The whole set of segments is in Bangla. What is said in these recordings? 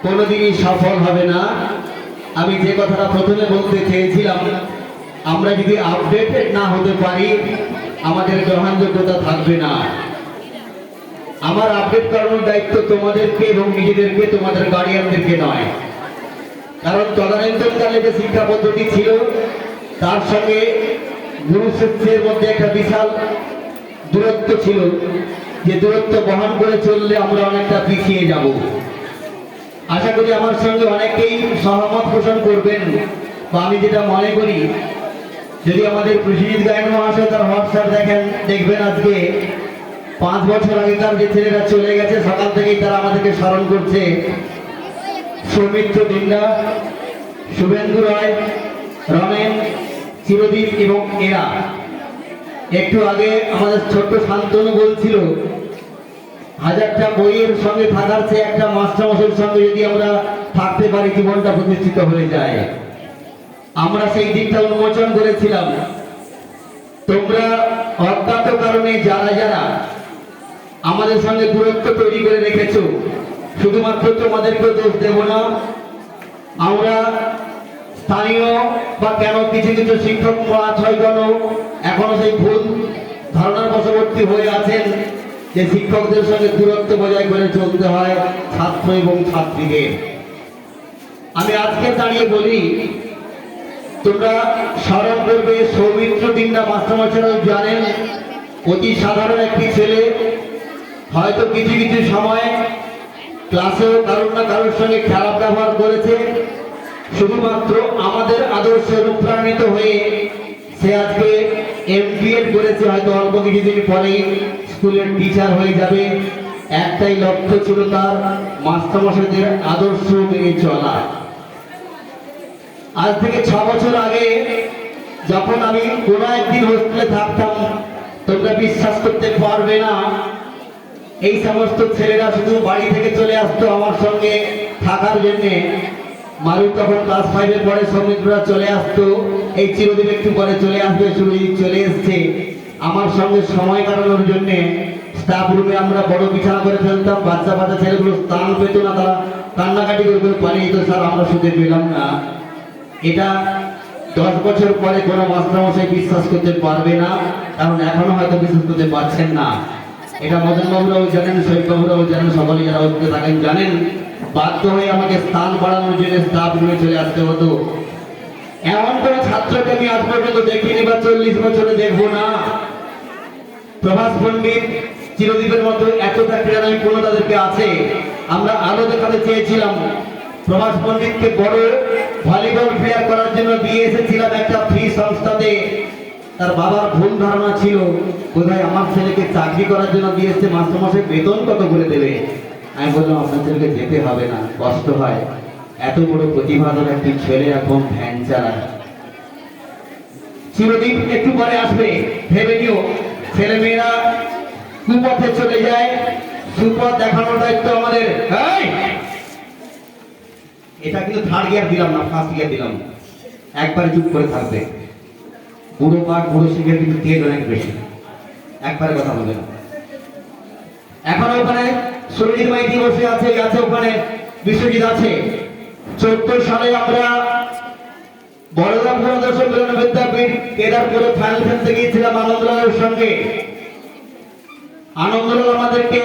কোনোদিনই সফল হবে না। আমি যে কথাটা প্রথমে বলতে চেয়েছিলাম, আমরা যদি আপডেটেড না হতে পারি আমাদের গ্রহণযোগ্যতা থাকবে না। আমার আপডেট করানোর দায়িত্ব তোমাদেরকে এবং নিজেদেরকে, তোমাদের গার্ডিয়ানদেরকে নয়। কারণ তদানীন্তনকালে যে শিক্ষা পদ্ধতি ছিল তার সঙ্গে গুরু শিষ্যের মধ্যে একটা বিশাল দূরত্ব ছিল, যে দূরত্ব বহন করে চললে আমরা অনেকটা পিছিয়ে যাব। আশা করি আমার সঙ্গে অনেকেই সহমত পোষণ করবেন, বা আমি যেটা মনে করি, যদি আমাদের প্রসেনজিৎ গায়ন মহাশয় তার হোয়াটসঅ্যাপ দেখবেন আজকে 5 বছর আগেকার যে ছেলেরা চলে গেছে, সকাল থেকেই তারা আমাদেরকে স্মরণ করছে। সৌমিত্র দিন্দা, শুভেন্দু রায়, রমেন, চিরদীপ এবং এরা। একটু আগে আমাদের ছোট্ট শান্তনু বলছিল, 1000টা বইয়ের সঙ্গে থাকার চেয়ে একটা মাস্টারমশাইয়ের সঙ্গে যদি আমরা থাকতে পারি জীবনটা প্রতিষ্ঠিত হয়ে যায়। আমরা সেই দিকটা উন্মোচন করেছিলাম। তোমরা অজ্ঞাত কারণে যারা যারা আমাদের সঙ্গে দূরত্ব তৈরি করে রেখেছো, শুধুমাত্র তোমাদেরকেও দোষ দেব না। আমরা স্থানীয় বা কেন কিছু কিছু শিক্ষক মহাশয়গণ এখনো সেই ভুল ধারণার বশবর্তী হয়ে আছেন যে শিক্ষকদের সঙ্গে দূরত্ব বজায় করে চলতে হয় ছাত্র এবং ছাত্রীদের। আমি আজকে দাঁড়িয়ে বলি, তোমরা স্মরণ করবে সৌমিত্র দিন্দা মাস্টারমশাইরাও জানেন, অতি সাধারণ একটি ছেলে। হয়তো কিছু কিছু সময় ক্লাসেও কারোর না কারোর সঙ্গে খারাপ ব্যবহার করেছে। শুধুমাত্র আমাদের আদর্শে অনুপ্রাণিত হয়ে সে আজকে MBA করেছে, হয়তো অল্প কিছুদিন পরেই স্কুলের টিচার হয়ে যাবে। একটাই লক্ষ্য ছিল তার, মাস্টারমশাইদের আদর্শ মেনে চলা। আজ থেকে 6 বছর আগে যখন আমি কোনো একদিন হোস্টেলে থাকতাম, তোমরা বিশ্বাস করতে পারবে না, এই সমস্ত ছেলেরা শুধু বাড়ি থেকে চলে আসতো আমার সঙ্গে থাকার জন্যে। মারুফ তখন ক্লাস 5-এ পড়ে, সৌমিত্ররা চলে আসতো, এই চিরদিন একটু পরে চলে আসবে, সুরজিৎ চলে এসছে আমার সঙ্গে সময় কাটানোর জন্যে। স্টাফ রুমে আমরা বড় বিছানা করে ফেলতাম, বাচ্চা বাচ্চা ছেলেগুলো স্থান পেত না, তারা কান্নাকাটি করে পালিয়ে যেত, স্যার আমরা শুতে পেলাম না। এটা 10 বছর পরে কোনো মাস্টারমশাই বিশ্বাস করতে পারবে না, কারণ এখনো হয়তো বিশ্বাস করতে পারছেন না। এটা মদন বাবুরাও জানেন, শহীদ বাবুরাও জানেন, সকলে যারা উঠতে থাকেন জানেন। বাধ্য হয়ে আমাকে স্থান বাড়ানোর জন্য স্টাফ রুমে চলে আসতে হতো। এমন কোনো ছাত্রকে আমি আজ পর্যন্ত দেখিনি বা 40 বছরে দেখবো না। প্রভাস পণ্ডিত, চিরদীপের মতো এত চাকরিরা আমি কোনো তাদেরকে আছে। আমরা আলো দেখাতে চেয়েছিলাম। প্রভাস পণ্ডিতকে বড় ভলিবল প্লেয়ার করার জন্য দিয়ে এসেছিলাম একটা ফ্রি সংস্থাতে। তার বাবার ভুল ধারণা ছিল, বোধহয় আমার ছেলেকে চাকরি করার জন্য দিয়ে এসছে, মাস্টারমশাই বেতন কত করে দেবে। আমি বললাম, আপনার ছেলেকে যেতে হবে না, কষ্ট হয়, এত বড় প্রতিভাধর একটি ছেলে এখন ভ্যান চালায়। চিরদীপ একটু পরে আসবে, ভেবে নিও। ছেলেমেয়েরা কুপথে চলে যায়, সুপথ দেখানোর দায়িত্ব আমাদের। এটা কিন্তু 3rd গিয়ার দিলাম না, 1st গিয়ার দিলাম। একবারে চুপ করে থাকবে। বুড়ো পাক বুড়ো শিখের কিন্তু তেজ অনেক বেশি, একবারে কথা বলবে না। এখন ওখানে সুরজিৎ মাইতি বসে আছে, ওখানে বিশ্বজিৎ আছে। 14 সালে আমরা বড়গ্রাম দর্শক মিলন বিদ্যাপীঠ কেদারপুরে ফাইনাল খেলতে গিয়েছিলাম আনন্দলালের সঙ্গে। আনন্দলাল আমাদেরকে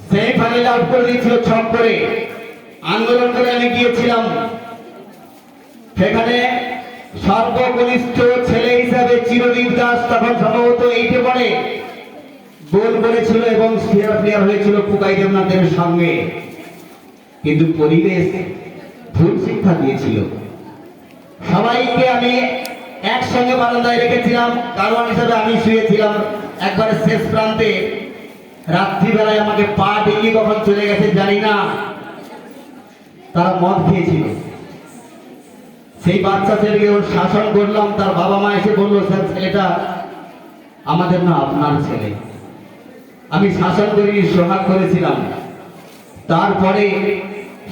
সেমিফাইনালে আউট করে দিয়েছিল 6 করে। আন্দোলন করে আমি গিয়েছিলাম, সেখানে সর্বকনিষ্ঠ ছেলে হিসাবে চিরদীপ দাস তখন সম্ভবত 8-এ পড়ে, গোল করেছিল এবং প্লেয়ার হয়েছিল পুকাই দেবনাথের সঙ্গে। কিন্তু পরিবেশ ভুল শিক্ষা দিয়েছিল। সবাইকে আমি একসঙ্গে বারান্দায় রেখেছিলাম, কারণ হিসাবে আমি শুয়েছিলাম একবারে শেষ প্রান্তে। রাত্রিবেলায় আমাকে পা ডিঙিয়ে কখন চলে গেছে জানি না, তারা মদ খেয়েছিল। সেই বাচ্চা ছেলেকে শাসন করলাম, তার বাবা মা এসে বললো, স্যার ছেলেটা আমাদের না, আপনার ছেলে। আমি শাসন করিনি, সোহাগ করেছিলাম। তারপরে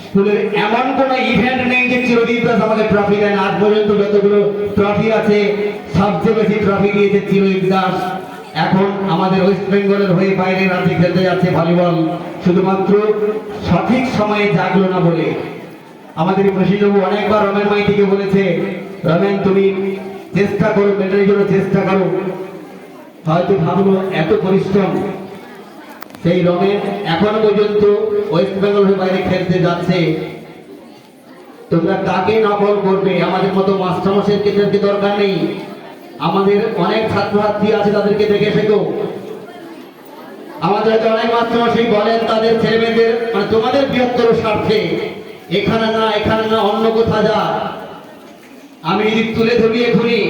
স্কুলের এমন কোন ইভেন্ট নেই যে চিরদীপ দাস আমাকে ট্রফি দেন। আজ পর্যন্ত যতগুলো ট্রফি আছে সবচেয়ে বেশি ট্রফি দিয়েছে চিরদীপ দাস। এখন আমাদের ওয়েস্ট বেঙ্গলের হয়ে বাইরের রাজ্যে খেলতে যাচ্ছে ভলিবল, শুধুমাত্র সঠিক সময়ে জাগলো না বলে। আমাদের প্রশিক্ষক অনেকবার রমেন মাইতিকে বলেছে, রমেন তুমি চেষ্টা করো, মেডেলের জন্য চেষ্টা করো। হয়তো ভাবলো এত পরিশ্রম, সেই রমেন এখনো পর্যন্ত ওয়েস্ট বেঙ্গল হয়ে বাইরে খেলতে যাচ্ছে। তোমরা কাকে নকল করবে? আমাদের মতো মাস্টারমশাইয়ের ক্ষেত্রে দরকার নেই, আমাদের অনেক ছাত্রছাত্রী আছে, তাদেরকে দেখে শেখো। আমাদের অনেক মাস্টারমশাই বলেন তাদের ছেলেমেয়েদের, মানে তোমাদের বৃহত্তর স্বার্থে এখানে না অন্য কোথাও যা। আমি যদি তুলে ধরি এখনই,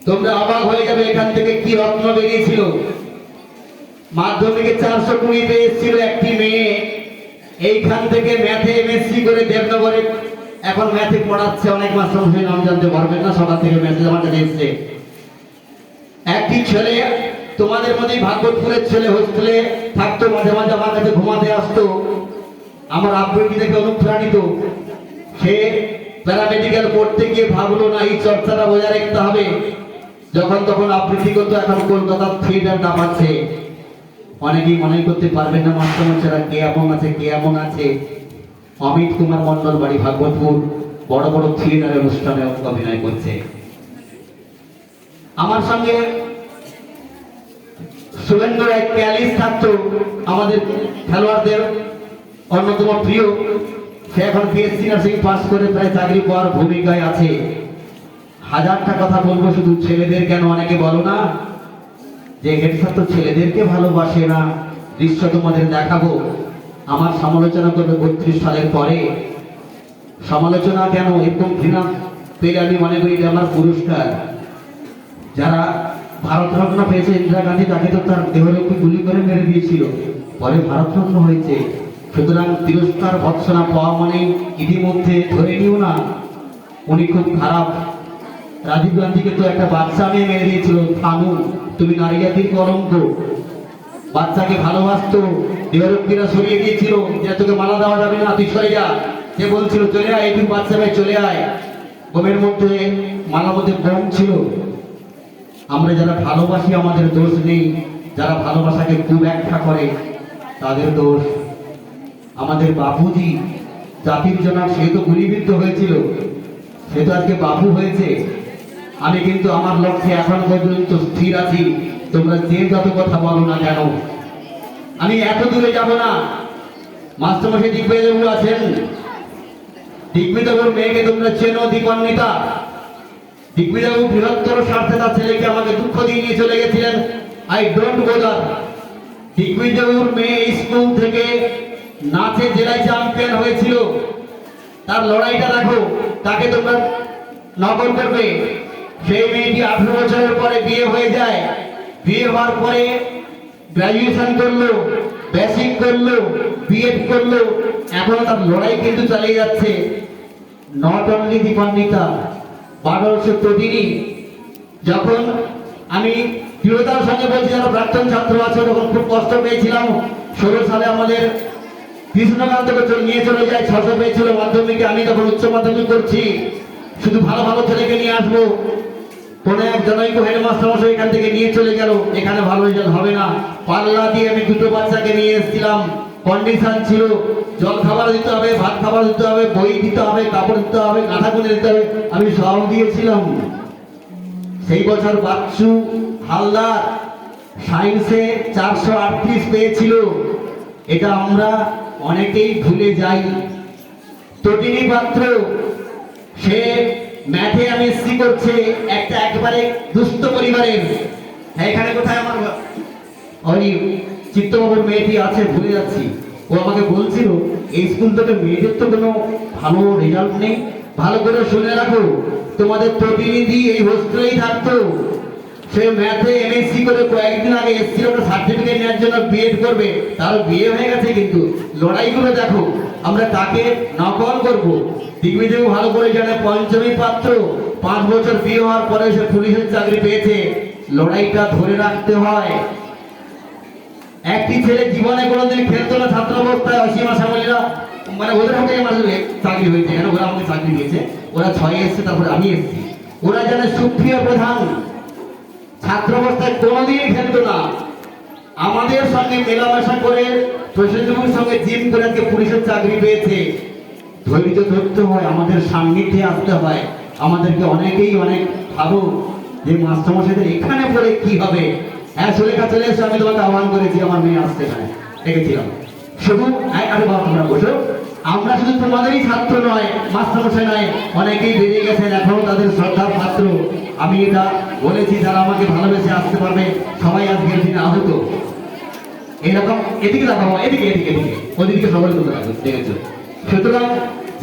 তোমরা অবাক হয়ে যাবে এখান থেকে কি রত্ন বেরিয়েছিল। মাধ্যমিকে 420 পেয়েছিল একটি মেয়ে, এইখান থেকে ম্যাথে এমএসসি করে দেবনগরে এখন ম্যাথে পড়াচ্ছে। অনেক মাস্টারমশাই নাম জানতে পারবেন না, সকাল থেকে মেসেজ আমার কাছে এসছে। একটি ছেলে তোমাদের মধ্যেই ভাগবতপুরের ছেলে, হোস্টেলে থাকতো, মাঝে মাঝে আমার কাছে ঘুমাতে আসতো, আমার আবৃত্তি দেখে অনুপ্রাণিত। সে প্যারামেডিক্যাল পড়তে গিয়ে ভাবলো না এই চর্চাটা বজায় রাখতে হবে, যখন তখন আবৃত্তি করতো। এখন কলকাতার থিয়েটার নামাচ্ছে। অনেকেই মনে করতে পারবেন না মাস্টারমশাইরা কে এমন আছে। অমিত কুমার মন্ডল, বাড়ি ভাগবতপুর, বড় বড় থিয়েটারের অনুষ্ঠানে অভিনয় করছে। আমার সঙ্গে শুভেন্দু এক ক্যালিস থাকতো, আমাদের খেলোয়াড়দের অন্যতম প্রিয়। সে এখন বিএসসি নার্সিং পাস করে প্রায় চাকরি পাওয়ার ভূমিকায় আছে। হাজারটা কথা বলবো, শুধু ছেলেদের কেন অনেকে বলো না যে হেড স্যার তো ছেলেদেরকে ভালোবাসে না। দৃশ্য তোমাদের দেখাবো। আমার সমালোচনা করবে 32 সালের পরে। সমালোচনা কেন, এরকম ঘৃণা পেলে আমি মনে করি এটা আমার পুরস্কার। যারা ভারতরত্ন পেয়েছে ইন্দিরা গান্ধী, তাকে তো তার দেহরক্ষী গুলি করে মেরে দিয়েছিল, পরে ভারতরত্ন হয়েছে। সুতরাং তিরস্কার ভৎসনা পাওয়া মানে ইতিমধ্যে ধরে নিও না উনি খুব খারাপ। রাজীব গান্ধীকে তো একটা বাচ্চা মেয়ে মেরে দিয়েছিল, থামু, তুমি নারী জাতির কলঙ্ক। বাচ্চাকে ভালোবাসতো, দেহরক্ষীরা সরিয়ে দিয়েছিল যে তোকে মালা দেওয়া যাবে না, তুই সরে যা। সে বলছিল চলে আয়, তুই বাচ্চা মেয়ে চলে আয়। বোমের মধ্যে, মালার মধ্যে বোম ছিল। আমরা যারা ভালোবাসি আমাদের দোষ নেই, যারা ভালোবাসাকে খুব ব্যাখ্যা করে তাদের দোষ। আমাদের বাপুজি জাতির জনক, সে তো গুলিবিদ্ধ হয়েছিল, সে তো আজকে বাপু হয়েছে। আমি কিন্তু আমার লক্ষ্যে এখন পর্যন্ত স্থির আছি। তোমরা যে যত কথা বলো না কেন, আমি এত দূরে যাব না। মাস্টারমশাই দিগ্বিজয়বাবু আছেন, দিগ্বিজয়বাবুর মেয়েকে তোমরা চেনো, দীপান্বিতা। দিগ্বিজয়বাবু বৃহত্তর স্বার্থে তার ছেলেকে আমাকে দুঃখ দিয়ে নিয়ে চলে গেছিলেন। I don't বোদার। দিগ্বিজয়বাবুর মেয়ে স্কুল থেকে নাচে জেলায় চ্যাম্পিয়ন হয়েছিল, তার লড়াইটা দেখো। তাকে তোমরা নকল করবে? সেই মেয়েটি 18 বছরের পরে বিয়ে হয়ে যায়। বিয়ে হওয়ার পরে গ্রাজুয়েশন করলো, বেসিক করলো, বিএড করলো, এখনো তার লড়াই কিন্তু চালিয়ে যাচ্ছে। নট অনলি দীপান্বিতা, বারোশো প্রতিনি। যখন আমি দৃঢ়তার সঙ্গে বলছি, যারা প্রাক্তন ছাত্র আছে, তখন খুব কষ্ট পেয়েছিলাম। 16 সালে আমাদের কৃষ্ণকান্তকে নিয়ে চলে যায়, 600 পেয়েছিল মাধ্যমিকে। আমি তখন উচ্চ মাধ্যমিক করছি, শুধু ভালো ভালো ছেলেকে নিয়ে আসবো। কোন এক জনৈক হেডমাস্টার মশাই এখান থেকে নিয়ে চলে গেল, এখানে ভালো রেজাল্ট হবে না। পাল্লা দিয়ে আমি দুটো বাচ্চাকে নিয়ে এসেছিলাম। কন্ডিশন ছিল জল খাবার দিতে হবে, ভাত খাবার দিতে হবে, বই দিতে হবে, কাপড় দিতে হবে, কাঁথা গুনে দিতে হবে, আমি সব দিয়েছিলাম। সেই বছর বাচ্চু হালদার সায়েন্সে 438 পেয়েছিল। এটা আমরা অনেকেই ভুলে যাই। তটিনী পাত্র, সে ম্যাথে এমএসসি করছে, একটা একেবারে দুস্থ পরিবারের। হ্যাঁ, এখানে কোথায় আমার ওই চিত্তবাবুর মেয়েটি আছে, ভুলে যাচ্ছি। ও আমাকে বলছিল এই স্কুল থেকে মেয়েদের তো কোনো ভালো রেজাল্ট নেই। ভালো করে শুনে রাখো, তোমাদের প্রতিনিধি এই হোস্টেলেই থাকতো। সে ম্যাথে এমএসসি করে কয়েকদিন আগে এসেছিল একটা সার্টিফিকেট নেওয়ার জন্য, বিএড করবে, তার বিয়ে হয়ে গেছে। কিন্তু লড়াইগুলো দেখো, আমরা কাকে নকল করব? দিগ্বিজয় ভালো করে জানে, পঞ্চমী পাত্র 5 বছর বিয়ে হওয়ার পরে সে পুলিশের চাকরি পেয়েছে। লড়াইটা ধরে রাখতে হয়। একটি ছেলে জীবনে কোনোদিন খেলতো না, ছাত্র অবস্থায় অসীমা শ্যামলীরা, মানে ওদের হাতে আমার চাকরি হয়েছে। কেন? ওরা আমাকে চাকরি দিয়েছে, ওরা 6 এসছে, তারপরে আমি এসেছি। ওরা জানে সুপ্রিয় প্রধান ছাত্র অবস্থায় কোনোদিন খেলতো না, আমাদের সঙ্গে মেলামেশা করে প্রশাসনের সঙ্গে জিম করে আজকে পুলিশের চাকরি পেয়েছে। ধৈর্য ধরতে হয়, আমাদের সান্নিধ্যে আসতে হয়। আমাদেরকে অনেকেই অনেক ভাবো যে মাস্টারমশাইদের এখানে পড়ে কি হবে। হ্যাঁ, সুলেখা চলে এসে আমি তোমাকে আহ্বান করেছি, আমার মেয়ে আসতে এখানে ডেকেছিলাম। শুধু আরে বাবা তোমরা বসো, আমরা শুধু তোমাদেরই ছাত্র নয়, মাস্টারমশাই নয়, অনেকেই বেরিয়ে গেছেন, এখনো তাদের শ্রদ্ধার পাত্র। আমি এটা বলেছি, যারা আমাকে ভালোবেসে আসতে পারবে সবাই আজকের দিনে আহত। এরকম এদিকে দেখাবো, এদিকে এদিকে এদিকে ওদিকে সবাই তুলে রাখো, দেখেছো? সুতরাং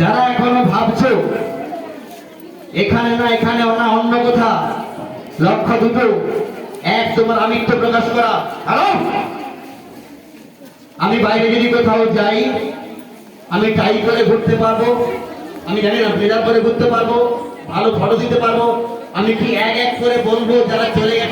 যারা এখনো ভাবছো এখানে না এখানে না অন্য কোথা, লক্ষ্য দুটো। এক, তোমার আমিত্ব প্রকাশ করা। হ্যালো, আমি বাইরে যদি কোথাও যাই, আমি টাই করে ঘুরতে পারবো, আমি জানি না ব্লেজার করে ঘুরতে পারবো, ভালো ফটো দিতে পারবো। আমি কি এক এক করে বলবো যারা চলে গেছে